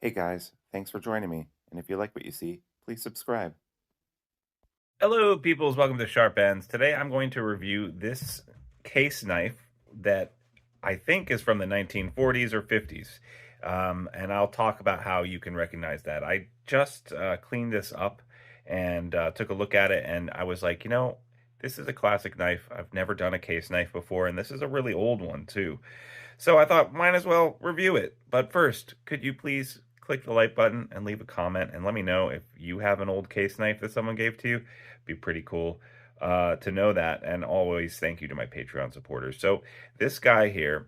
Hey guys, thanks for joining me. And if you like what you see, please subscribe. Hello, peoples. Welcome to Sharp Ends. Today I'm going to review this case knife that I think is from the 1940s or 50s. And I'll talk about how you can recognize that. I just cleaned this up and took a look at it, and I was like, this is a classic knife. I've never done a case knife before, and this is a really old one, too. So I thought, might as well review it. But first, could you please click the like button and leave a comment and let me know if you have an old case knife that someone gave to you? Be pretty cool to know that. And always thank you to my Patreon supporters. So this guy here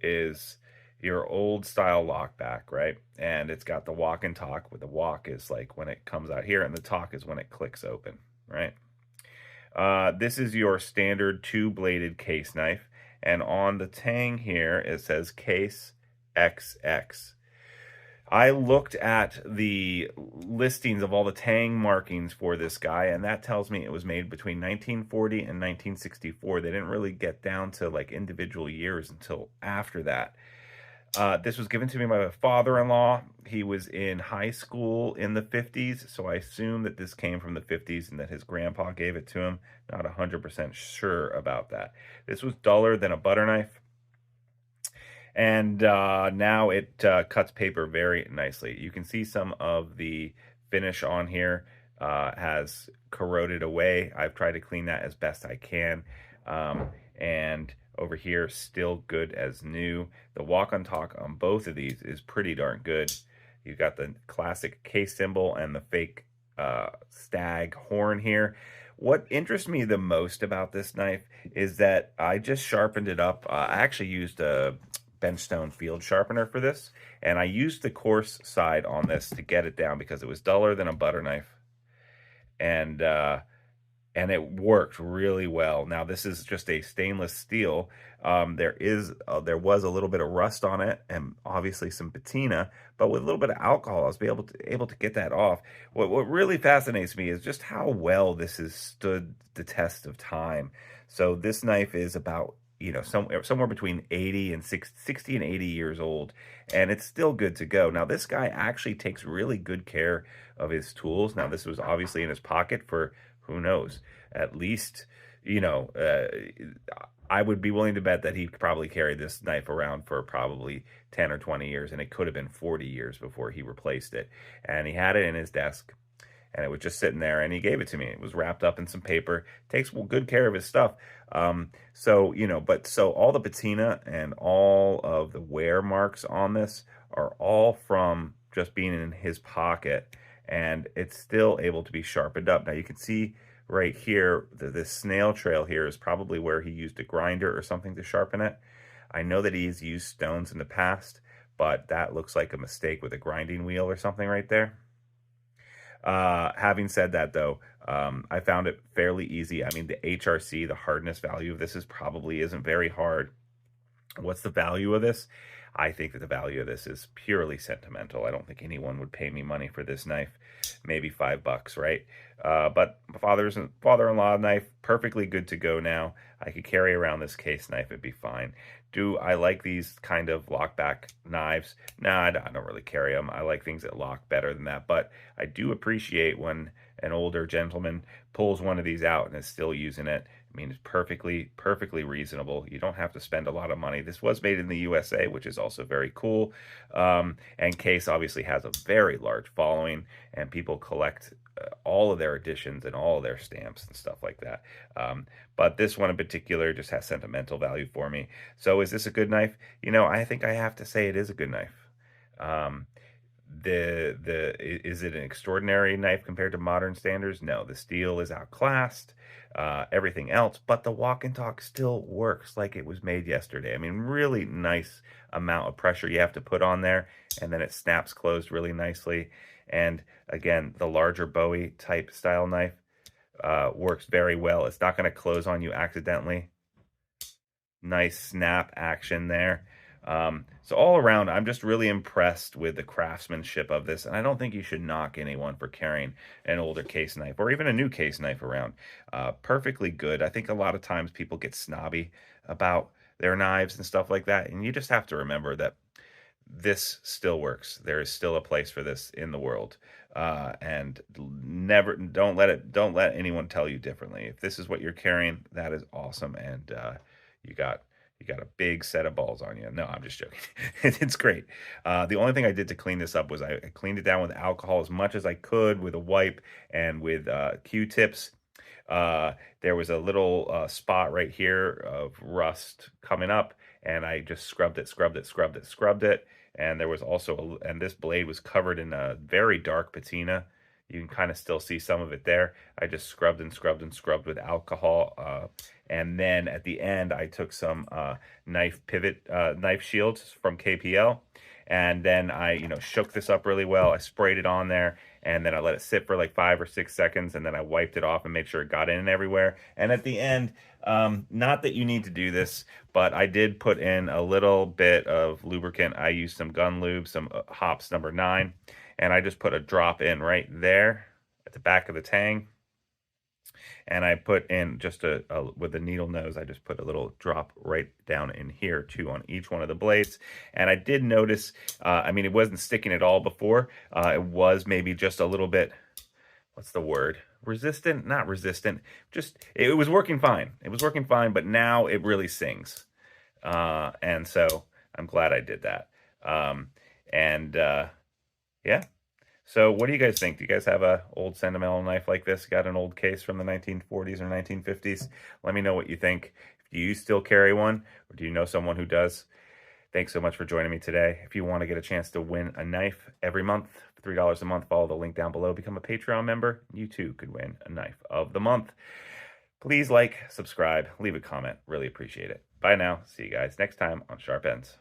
is your old style lockback, right? And it's got the walk and talk, where the walk is like when it comes out here, and the talk is when it clicks open, right? This is your standard two-bladed case knife, and on the tang here, it says Case XX. I looked at the listings of all the tang markings for this guy, and that tells me it was made between 1940 and 1964. They didn't really get down to like individual years until after that. This was given to me by my father-in-law. He was in high school in the 50s, so I assume that this came from the 50s and that his grandpa gave it to him. Not 100% sure about that. This was duller than a butter knife, and now it cuts paper very nicely. You can see some of the finish on here has corroded away. I've tried to clean that as best I can. And over here, still good as new. The walk on talk on both of these is pretty darn good. You've got the classic case symbol and the fake stag horn here. What interests me the most about this knife is that I just sharpened it up. I actually used a benchstone field sharpener for this, and I used the coarse side on this to get it down because it was duller than a butter knife, and it worked really well. Now this is just a stainless steel. There was a little bit of rust on it, and obviously some patina, but with a little bit of alcohol, I was able to get that off. What really fascinates me is just how well this has stood the test of time. So this knife is about somewhere between 60 and 80 years old, and it's still good to go. Now this guy actually takes really good care of his tools. Now this was obviously in his pocket for who knows, at least, you know, I would be willing to bet that he probably carried this knife around for probably 10 or 20 years, and it could have been 40 years before he replaced it. And he had it in his desk, and it was just sitting there, and he gave it to me. It was wrapped up in some paper. Takes good care of his stuff. So all the patina and all of the wear marks on this are all from just being in his pocket, and it's still able to be sharpened up. Now you can see right here, this snail trail here is probably where he used a grinder or something to sharpen it. I know that he's used stones in the past, but that looks like a mistake with a grinding wheel or something right there. Having said that, though, I found it fairly easy. I mean, the HRC, the hardness value of this probably isn't very hard. What's the value of this? I think that the value of this is purely sentimental. I don't think anyone would pay me money for this knife. Maybe $5, right? But my father-in-law knife, perfectly good to go now. I could carry around this case knife, it'd be fine. Do I like these kind of lockback knives? Nah, I don't really carry them. I like things that lock better than that. But I do appreciate when an older gentleman pulls one of these out and is still using it. I mean, it's perfectly reasonable. You don't have to spend a lot of money. This was made in the USA, which is also very cool. And Case obviously has a very large following, and people collect all of their editions and all of their stamps and stuff like that. But this one in particular just has sentimental value for me. So is this a good knife? I think I have to say it is a good knife. Um, is it an extraordinary knife compared to modern standards? No, the steel is outclassed, everything else, but the walk and talk still works like it was made yesterday. I mean, really nice amount of pressure you have to put on there, and then it snaps closed really nicely. And again, the larger Bowie type style knife works very well. It's not going to close on you accidentally. Nice snap action there. So all around, I'm just really impressed with the craftsmanship of this, and I don't think you should knock anyone for carrying an older case knife or even a new case knife around. Perfectly good. I think a lot of times people get snobby about their knives and stuff like that, and you just have to remember that this still works. There is still a place for this in the world. And never don't let anyone tell you differently. If this is what you're carrying, that is awesome. And you got you got a big set of balls on you. No, I'm just joking. It's great. The only thing I did to clean this up was I cleaned it down with alcohol as much as I could with a wipe and with Q-tips. There was a little spot right here of rust coming up, and I just scrubbed it, scrubbed it, scrubbed it, scrubbed it. And there was also, and this blade was covered in a very dark patina. You can kind of still see some of it there. I just scrubbed and scrubbed and scrubbed with alcohol. And then at the end, I took some knife shields from KPL. And then I, shook this up really well. I sprayed it on there, and then I let it sit for like 5 or 6 seconds, and then I wiped it off and made sure it got in everywhere. And at the end, not that you need to do this, but I did put in a little bit of lubricant. I used some gun lube, some Hops number 9, and I just put a drop in right there at the back of the tang. And I put in just with a needle nose, I just put a little drop right down in here too on each one of the blades. And I did notice, I mean, it wasn't sticking at all before. It was maybe just a little bit, what's the word? Resistant? Not resistant. Just, it was working fine. It was working fine, but now it really sings. And so I'm glad I did that. Yeah. So what do you guys think? Do you guys have a old sentimental knife like this? Got an old case from the 1940s or 1950s? Let me know what you think. Do you still carry one, or do you know someone who does? Thanks so much for joining me today. If you want to get a chance to win a knife every month, $3 a month, follow the link down below. Become a Patreon member. You too could win a knife of the month. Please like, subscribe, leave a comment. Really appreciate it. Bye now. See you guys next time on Sharp Ends.